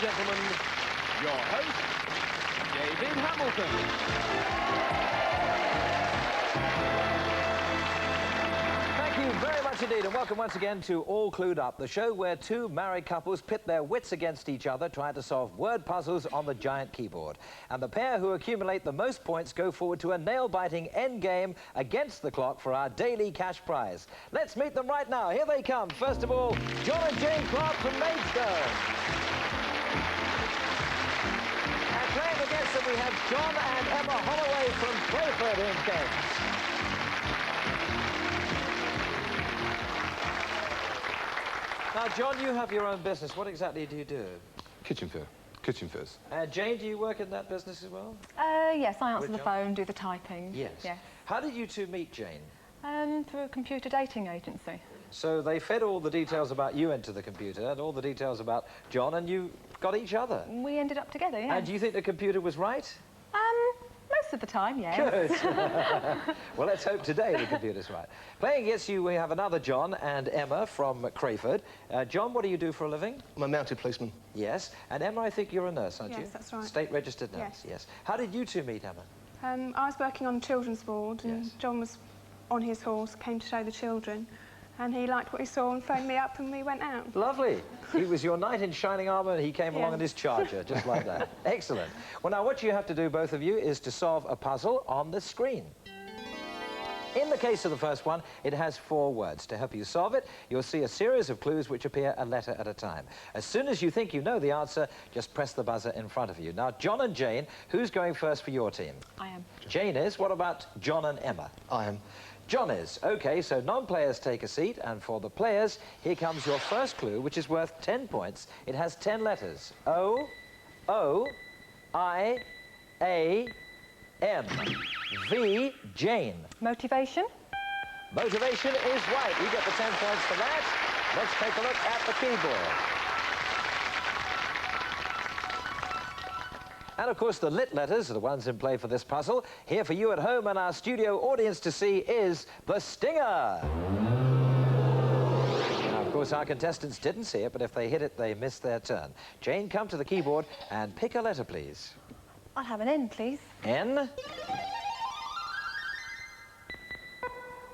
and gentlemen, your host, David Hamilton. Thank you very much indeed, and welcome once again to All Clued Up, the show where two married couples pit their wits against each other trying to solve word puzzles on the giant keyboard. And the pair who accumulate the most points go forward to a nail-biting end game against the clock for our daily cash prize. Let's meet them right now. Here they come. First of all, John and Jane Clark from Maidstone. And playing against them, we have John and Emma Holloway from Crayford in Kent. Now, John, you have your own business. What exactly do you do? Kitchen fitters. Jane, do you work in that business as well? Yes, I answer the phone, do the typing. Yes. How did you two meet, Jane? Through a computer dating agency. So they fed all the details about you into the computer and all the details about John, and you got each other. We ended up together, yeah. And do you think the computer was right? Most of the time, yes. Good. Well, let's hope today the computer's right. Playing against you, we have another John and Emma from Crayford. John, what do you do for a living? I'm a mounted policeman. Yes. And Emma, I think you're a nurse, aren't you? Yes, that's right. State-registered nurse, yes. How did you two meet, Emma? I was working on the children's ward, and Yes. John was on his horse, came to show the children, and he liked what he saw and phoned me up and we went out. Lovely. He was your knight in shining armour and he came along in his charger, just like that. Excellent. Well, now, what you have to do, both of you, is to solve a puzzle on the screen. In the case of the first one, it has 4 words. To help you solve it, you'll see a series of clues which appear a letter at a time. As soon as you think you know the answer, just press the buzzer in front of you. Now, John and Jane, who's going first for your team? I am. Jane is. What about John and Emma? I am. John is. OK, so non-players take a seat, and for the players, here comes your first clue, which is worth 10 points. It has 10 letters. O, O, I, A, M. V, Jane. Motivation? Motivation is right. You get the 10 points for that. Let's take a look at the keyboard. And, of course, the lit letters are the ones in play for this puzzle. Here for you at home and our studio audience to see is the Stinger. Now, of course, our contestants didn't see it, but if they hit it, they missed their turn. Jane, come to the keyboard and pick a letter, please. I'll have an N, please. N.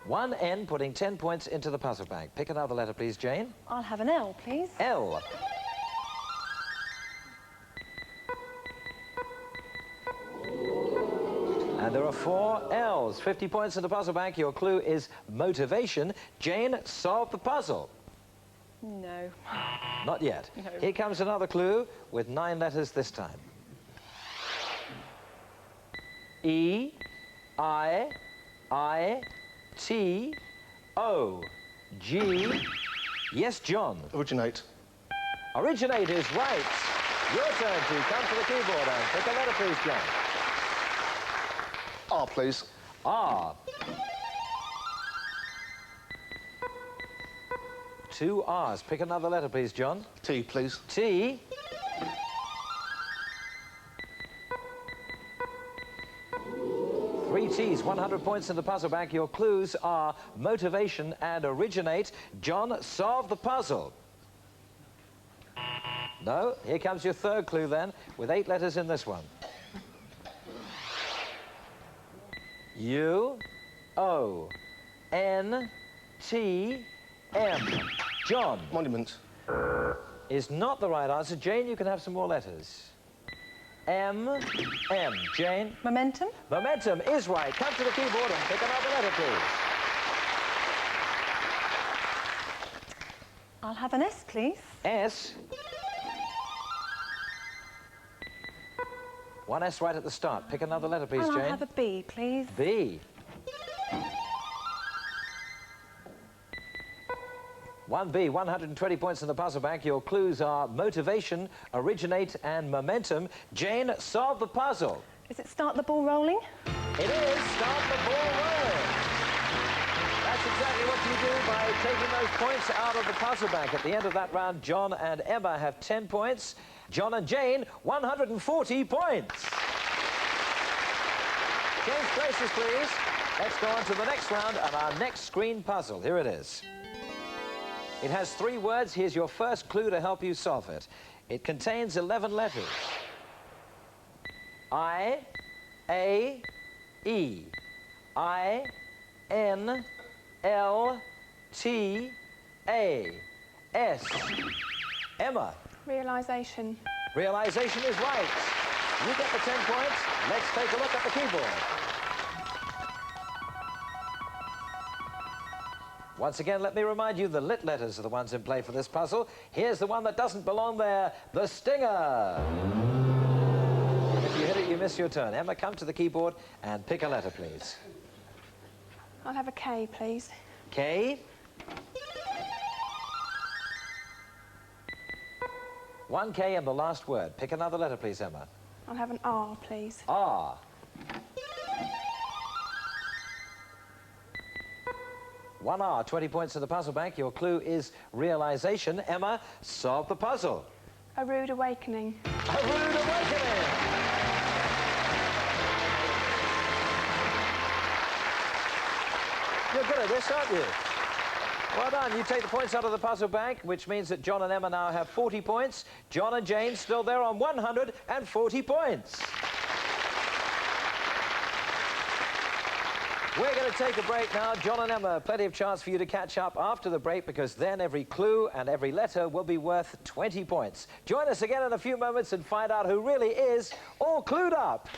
1 N, putting 10 points into the puzzle bank. Pick another letter, please, Jane. I'll have an L, please. L. And there are 4 L's. 50 points in the puzzle bank. Your clue is motivation. Jane, solve the puzzle. No. Not yet. No. Here comes another clue with 9 letters this time. E, I, T, O, G. Yes, John. Originate. Originate is right. Your turn to come to the keyboard and pick a letter, please, John. R, please. R. 2 R's. Pick another letter, please, John. T, please. T. 3 T's, 100 points in the puzzle bank. Your clues are motivation and originate. John, solve the puzzle. No? Here comes your third clue, then, with 8 letters in this one. U, O, N, T, M. John. Monument. Is not the right answer. Jane, you can have some more letters. M, M. Jane? Momentum? Momentum is right. Come to the keyboard and pick another letter, please. I'll have an S, please. S. 1 S right at the start. Pick another letter, please, And Jane. I'll have a B, please. B. 1B, 120 points in the puzzle bank. Your clues are motivation, originate, and momentum. Jane, solve the puzzle. Is it start the ball rolling? It is start the ball rolling. That's exactly what you do by taking those points out of the puzzle bank. At the end of that round, John and Emma have 10 points. John and Jane, 140 points. Change places, please. Let's go on to the next round and our next screen puzzle. Here it is. It has 3 words. Here's your first clue to help you solve it. It contains 11 letters. I, A, E, I, N, L, T, A, S. Emma. Realisation. Realisation is right. You get the 10 points. Let's take a look at the keyboard. Once again, let me remind you, the lit letters are the ones in play for this puzzle. Here's the one that doesn't belong there, the stinger. If you hit it, you miss your turn. Emma, come to the keyboard and pick a letter, please. I'll have a K, please. K. One K and the last word. Pick another letter, please, Emma. I'll have an R, please. R. One R, 20 points to the puzzle bank. Your clue is realisation. Emma, solve the puzzle. A rude awakening. A rude awakening. You're good at this, aren't you? Well done. You take the points out of the puzzle bank, which means that John and Emma now have 40 points. John and Jane still there on 140 points. We're going to take a break now. John and Emma, plenty of chance for you to catch up after the break, because then every clue and every letter will be worth 20 points. Join us again in a few moments and find out who really is all clued up.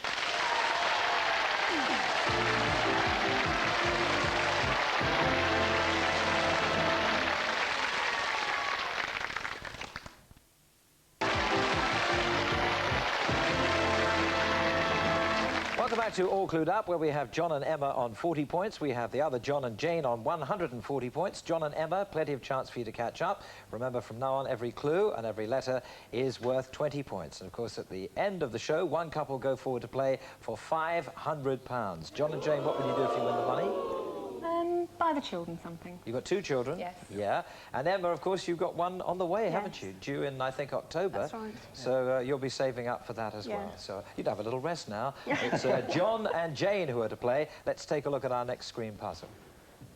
Welcome back to All Clued Up, where we have John and Emma on 40 points. We have the other John and Jane on 140 points. John and Emma, plenty of chance for you to catch up. Remember, from now on, every clue and every letter is worth 20 points. And, of course, at the end of the show, one couple go forward to play for £500. John and Jane, what would you do if you win the money? Buy the children something. You've got 2 children? Yes. Yeah. And Emma, of course, you've got one on the way, haven't you? Due in, I think, October. That's right. So you'll be saving up for that as well. So you'd have a little rest now. Yeah. It's John and Jane who are to play. Let's take a look at our next screen puzzle.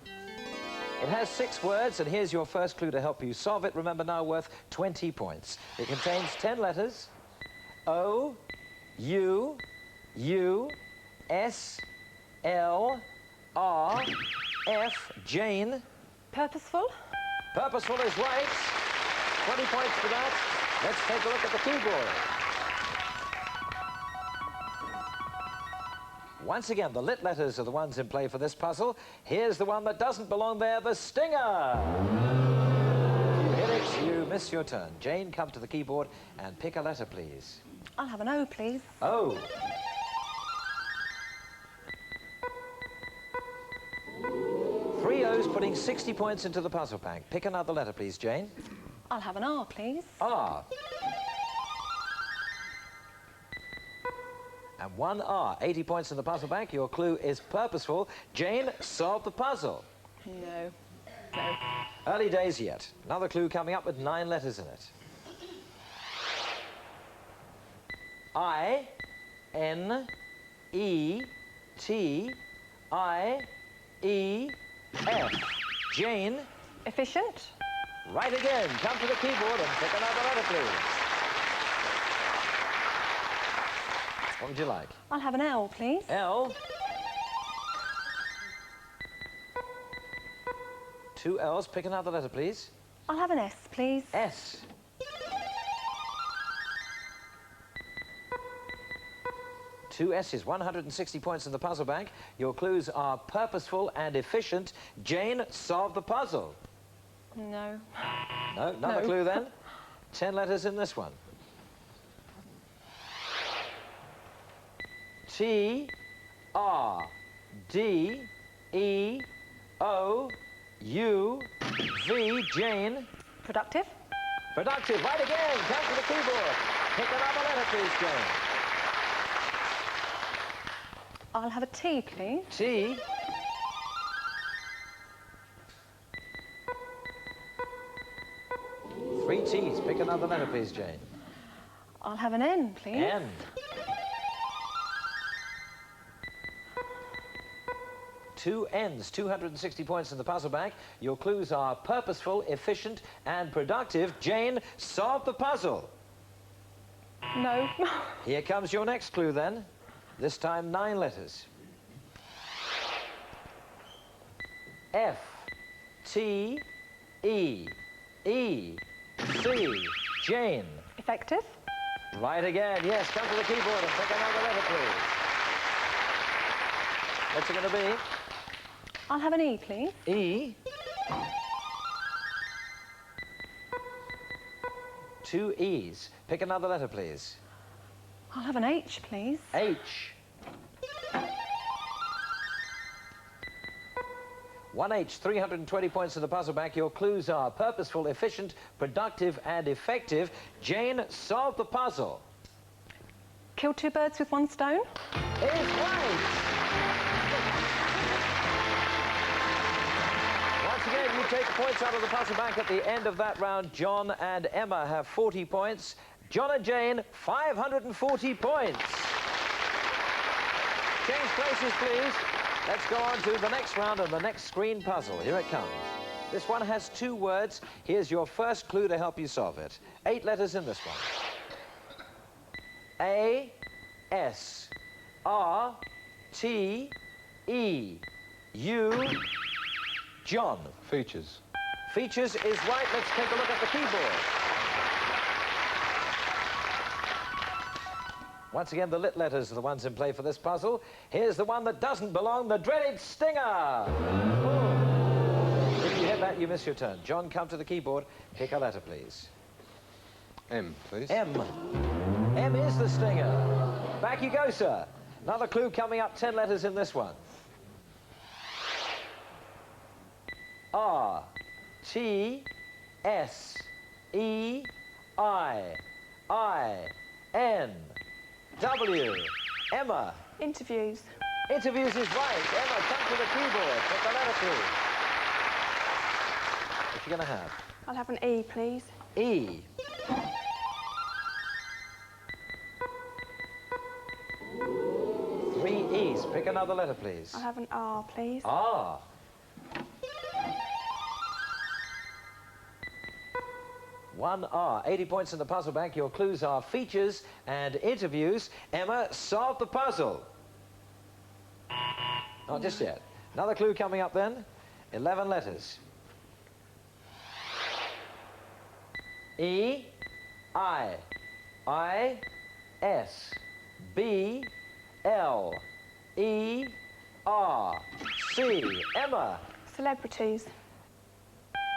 It has 6 words, and here's your first clue to help you solve it. Remember, now worth 20 points. It contains 10 letters. O, U, U, S, L, R, F, Jane. Purposeful? Purposeful is right. 20 points for that. Let's take a look at the keyboard. Once again, the lit letters are the ones in play for this puzzle. Here's the one that doesn't belong there, the stinger. If you hit it, you miss your turn. Jane, come to the keyboard and pick a letter, please. I'll have an O, please. O. Three O's, putting 60 points into the puzzle bank. Pick another letter, please, Jane. I'll have an R, please. R. And 1 R, 80 points in the puzzle bank. Your clue is purposeful. Jane, solve the puzzle. No. No. Early days yet. Another clue coming up with 9 letters in it. I, N, E, T, I, E, F. Jane. Efficient? Right again. Come to the keyboard and pick another letter, please. What would you like? I'll have an L, please. L. 2 L's. Pick another letter, please. I'll have an S, please. S. Two S's, 160 points in the puzzle bank. Your clues are purposeful and efficient. Jane, solve the puzzle. No. No, another No. clue then. 10 letters in this one. T, R, D, E, O, U, V. Jane. Productive? Productive, right again. Come to the keyboard. Pick another letter, please, Jane. I'll have a T, please. T. Three T's. Pick another letter, please, Jane. I'll have an N, please. N. Two N's, 260 points in the puzzle bank. Your clues are purposeful, efficient, and productive. Jane, solve the puzzle. No. Here comes your next clue then. This time 9 letters. F, T, E, E, C, Jane. Effective. Right again, yes, come to the keyboard and pick another letter, please. What's it going to be? I'll have an E, please. E. 2 E's. Pick another letter, please. I'll have an H, please. H. 1H, 320 points in the puzzle bank. Your clues are purposeful, efficient, productive, and effective. Jane, solve the puzzle. Kill 2 birds with 1 stone. Is right. Once again, you take points out of the puzzle bank at the end of that round. John and Emma have 40 points. John and Jane, 540 points. Change places, please. Let's go on to the next round and the next screen puzzle. Here it comes. This one has 2 words. Here's your first clue to help you solve it. 8 letters in this one. A, S, R, T, E, U, John. Features. Features is right. Let's take a look at the keyboard. Once again, the lit letters are the ones in play for this puzzle. Here's the one that doesn't belong, the dreaded stinger. Oh. If you hit that, you miss your turn. John, come to the keyboard. Pick a letter, please. M, please. M. M is the stinger. Back you go, sir. Another clue coming up, 10 letters in this one. R, T, S, E, I, N, W. Emma. Interviews. Interviews is right. Emma, come to the keyboard. Pick the letter, please. What you going to have? I'll have an E, please. E. 3 E's. Pick another letter, please. I'll have an R, please. R. One R. 80 points in the puzzle bank. Your clues are features and interviews. Emma, solve the puzzle. Not just yet. Another clue coming up then. 11 letters. E, I, S, B, L, E, R, C. Emma. Celebrities.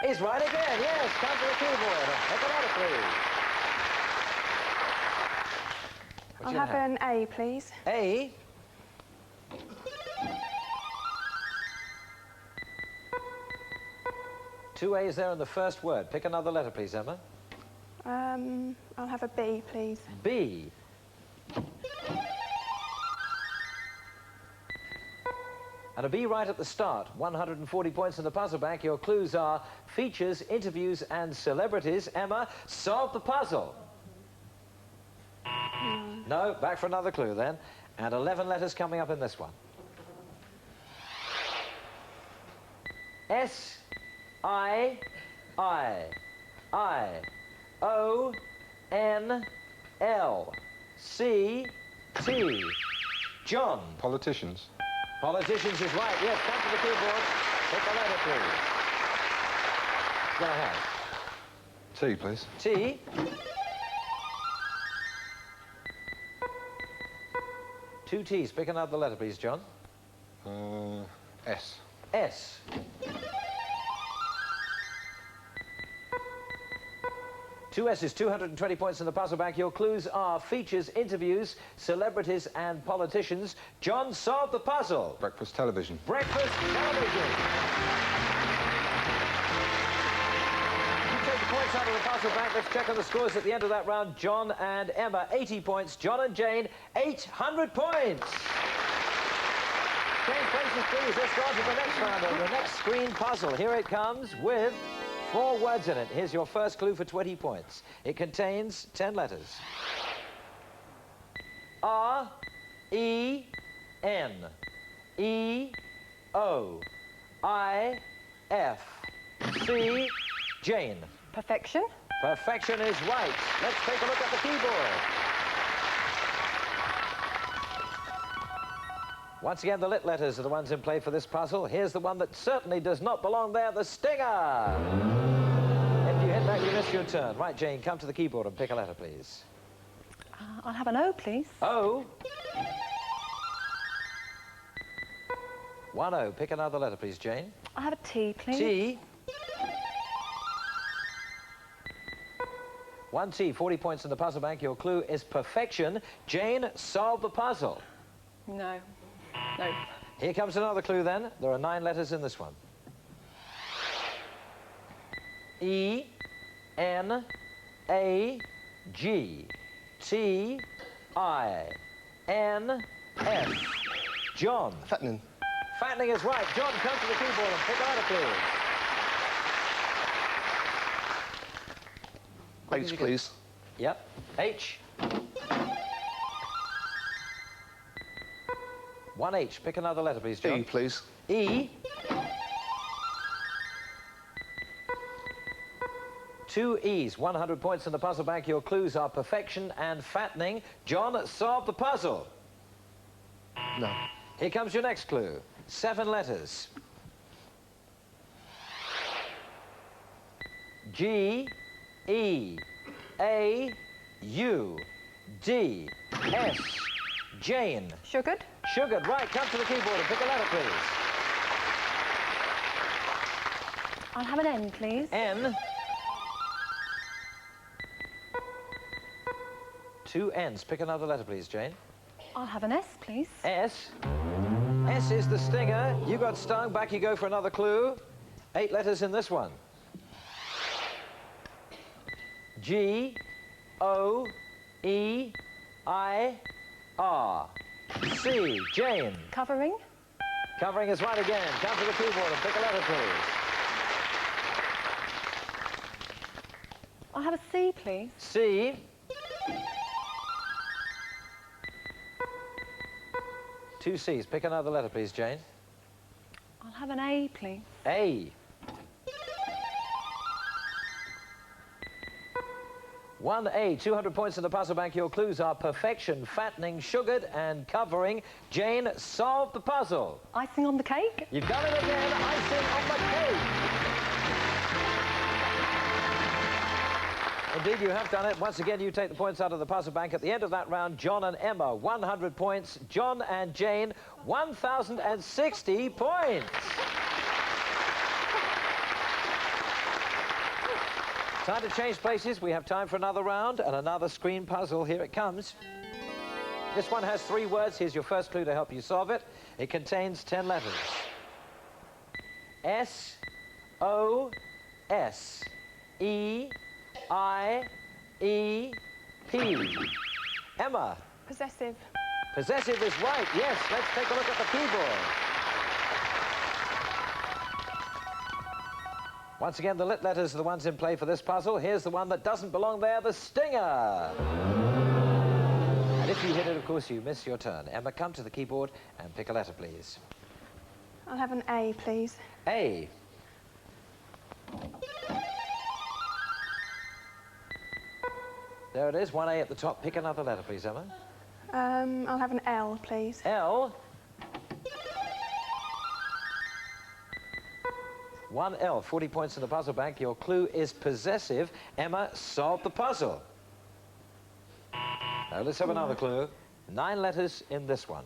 Is right again, yes. Come to the keyboard. Pick a letter, please. What I'll you have gonna an A, please. A. Two A's there in the first word. Pick another letter, please, Emma. I'll have a B, please. B. And a B right at the start. 140 points in the puzzle bank. Your clues are features, interviews, and celebrities. Emma, solve the puzzle. No, back for another clue then. And 11 letters coming up in this one. S, I, O, N, L, C, T. John. Politicians. Politicians is right. Yes, come to the keyboard. Pick a letter, please. Go ahead. T, please. T. Two T's. Pick another letter, please, John. S. S. Two S's, 220 points in the puzzle bank. Your clues are features, interviews, celebrities, and politicians. John, solve the puzzle. Breakfast television. Breakfast television. You take the points out of the puzzle bank. Let's check on the scores at the end of that round. John and Emma, 80 points. John and Jane, 800 points. Change places, please. Let's go on to the next round of the next screen puzzle. Here it comes with 4 words in it. Here's your first clue for 20 points. It contains 10 letters. R, E, N, E, O, I, F, C, Jane. Perfection. Perfection is right. Let's take a look at the keyboard. Once again, the lit letters are the ones in play for this puzzle. Here's the one that certainly does not belong there, the stinger. If you hit that, you miss your turn. Right, Jane, come to the keyboard and pick a letter, please. I'll have an O, please. O. 1 O. Pick another letter, please, Jane. I'll have a T, please. T. 1 T, 40 points in the puzzle bank. Your clue is perfection. Jane, solve the puzzle. No. No. Here comes another clue then. There are 9 letters in this one. E, N, A, G, T, I, N, F. John. Fattening. Fattening is right. John, come to the keyboard and pick a letter, please. H, please. Yep. H. 1 H. Pick another letter, please, John. E, please. E. 2 E's. 100 points in the puzzle bank. Your clues are perfection and fattening. John, solve the puzzle. No. Here comes your next clue. 7 letters. G, E, A, U, D, S. Jane. Sugared. Sugared, right. Come to the keyboard and pick a letter, please. I'll have an N, please. N. 2 N's. Pick another letter, please, Jane. I'll have an S, please. S. S is the stinger. You got stung. Back you go for another clue. 8 letters in this one. G, O, E, I, R. C. Jane. Covering. Covering is right again. Come to the keyboard and pick a letter, please. I'll have a C, please. C. 2 C's. Pick another letter, please, Jane. I'll have an A, please. A. 1 A. 200 points in the puzzle bank. Your clues are perfection, fattening, sugared, and covering. Jane, solve the puzzle. Icing on the cake. You've done it again. Icing on the cake. Indeed, you have done it. Once again, you take the points out of the puzzle bank. At the end of that round, John and Emma, 100 points. John and Jane, 1,060 points. Time to change places. We have time for another round and another screen puzzle. Here it comes. This one has 3 words. Here's your first clue to help you solve it. It contains 10 letters. S, O, S, E, I, E, P. Emma. Possessive. Possessive is right. Yes, let's take a look at the keyboard. Once again, the lit letters are the ones in play for this puzzle. Here's the one that doesn't belong there, the stinger. And if you hit it, of course, you miss your turn. Emma, come to the keyboard and pick a letter, please. I'll have an A, please. A. There it is, 1 A at the top. Pick another letter, please, Emma. I'll have an L, please. L. 1 L, 40 points in the puzzle bank. Your clue is possessive. Emma, solve the puzzle. Now, let's have another clue. 9 letters in this one.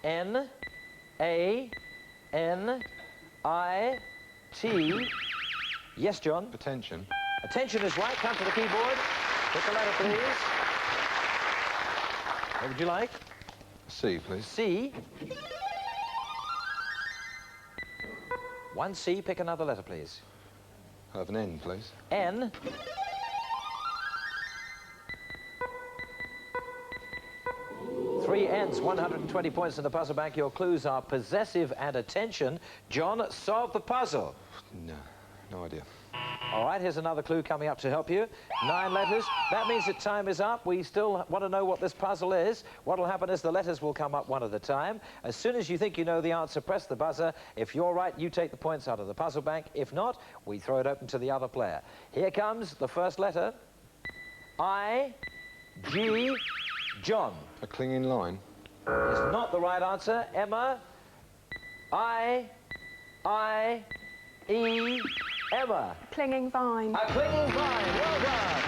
N, A, N, I, T. Yes, John? Attention. Attention is right. Come to the keyboard. Pick a letter, please. What would you like? C, please. C. 1 C. Pick another letter, please. I'll have an N, please. N. 3 N's, 120 points in the puzzle bank. Your clues are possessive and attention. John, solve the puzzle. No, no idea. All right, here's another clue coming up to help you. 9 letters. That means that time is up. We still want to know what this puzzle is. What will happen is the letters will come up one at a time. As soon as you think you know the answer, press the buzzer. If you're right, you take the points out of the puzzle bank. If not, we throw it open to the other player. Here comes the first letter. I, G, John A clinging line. is not the right answer. Emma, I, E, Emma. Clinging vine. A clinging vine. Well done.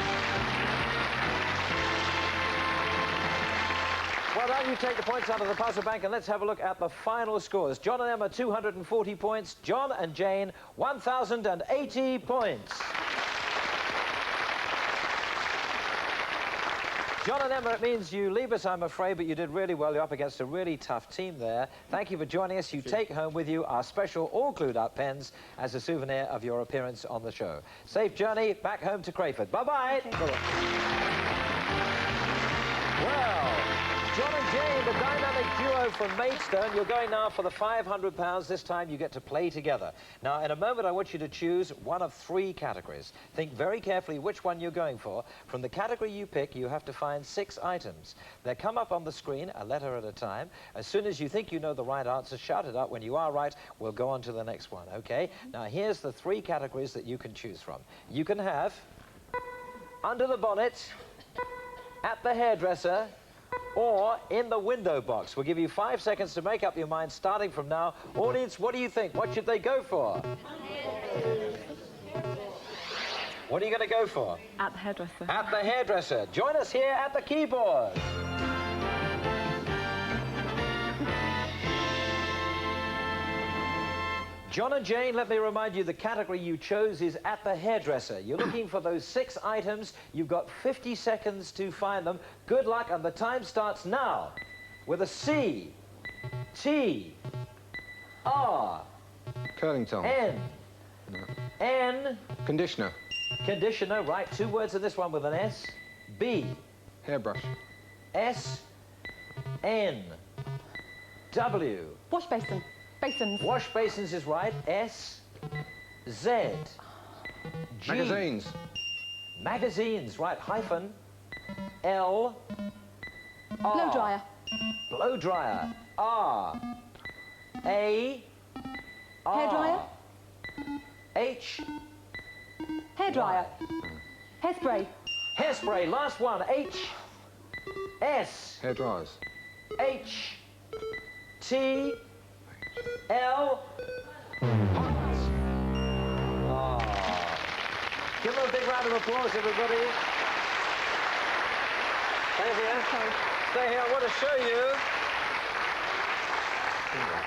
Well done. You take the points out of the puzzle bank, and let's have a look at the final scores. John and Emma, 240 points. John and Jane, 1,080 points. John and Emma, it means you leave us, I'm afraid, but you did really well. You're up against a really tough team there. Thank you for joining us. You take home with you our special All Clued Up pens as a souvenir of your appearance on the show. Safe journey back home to Crayford. Bye-bye. Well, John and Jane, the dynamic duo from Maidstone, you're going now for the £500. This time you get to play together. Now, in a moment, I want you to choose one of 3 categories. Think very carefully which one you're going for. From the category you pick, you have to find 6 items. They come up on the screen, a letter at a time. As soon as you think you know the right answer, shout it out. When you are right, we'll go on to the next one, okay? Now, here's the 3 categories that you can choose from. You can have under the bonnet, at the hairdresser, or in the window box. We'll give you 5 seconds to make up your mind starting from now. Audience, what do you think? What should they go for? What are you going to go for? At the hairdresser. At the hairdresser. Join us here at the keyboard. John and Jane, let me remind you, the category you chose is at the hairdresser. You're looking for those 6 items. You've got 50 seconds to find them. Good luck, and the time starts now with a C, T, R, Curling towel. N, No. N, Conditioner. conditioner, right, 2 words in this one with an S, B, Hairbrush. S, N, W. Wash basin. Basins. Wash basins is right. S, Z, G. Magazines. Magazines, right. Hyphen, L, R. Blow dryer. Blow dryer. R, A, R. Hairdryer. H, Hairdryer. Hairspray. hairspray. Last one. H, S, Hairdryers. H, T, L. Oh. Give them a big round of applause, everybody. Stay here. Stay here. I want to show you.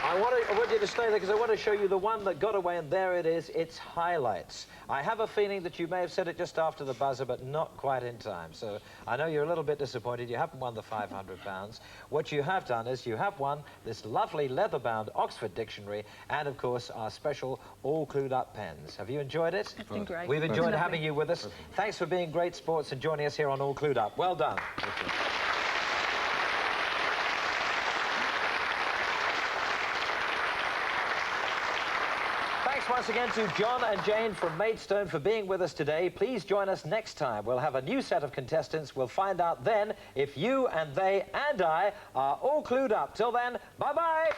I want you to stay there because I want to show you the one that got away, and there it is. It's highlights. I have a feeling that you may have said it just after the buzzer, but not quite in time. So I know you're a little bit disappointed. You haven't won the £500. What you have done is you have won this lovely leather-bound Oxford Dictionary and, of course, our special All Clued Up pens. Have you enjoyed it? It's been great. We've enjoyed having you with us. Thanks for being great sports and joining us here on All Clued Up. Well done. Thanks once again to John and Jane from Maidstone for being with us today. Please join us next time. We'll have a new set of contestants. We'll find out then if you and they and I are all clued up. Till then, bye-bye.